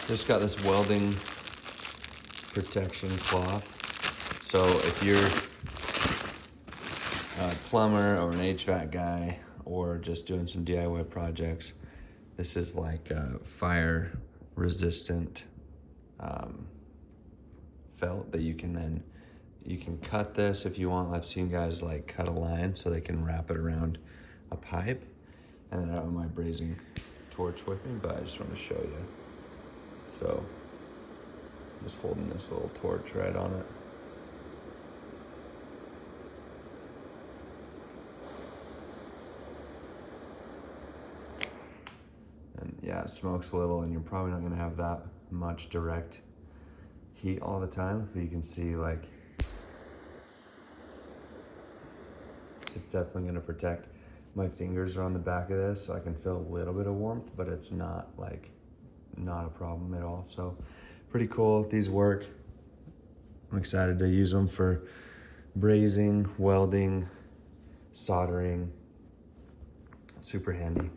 Just got this welding protection cloth. So if you're a plumber or an HVAC guy or just doing some DIY projects, this is like fire resistant felt that you can cut this if you want. I've seen guys like cut a line so they can wrap it around a pipe. And then I have my brazing torch with me, but I just want to show you. So I'm just holding this little torch right on it. And yeah, it smokes a little, and you're probably not gonna have that much direct heat all the time, but you can see like it's definitely gonna protect. My fingers are on the back of this, so I can feel a little bit of warmth, but it's not a problem at all. So pretty cool. These work. I'm excited to use them for brazing, welding, soldering. Super handy.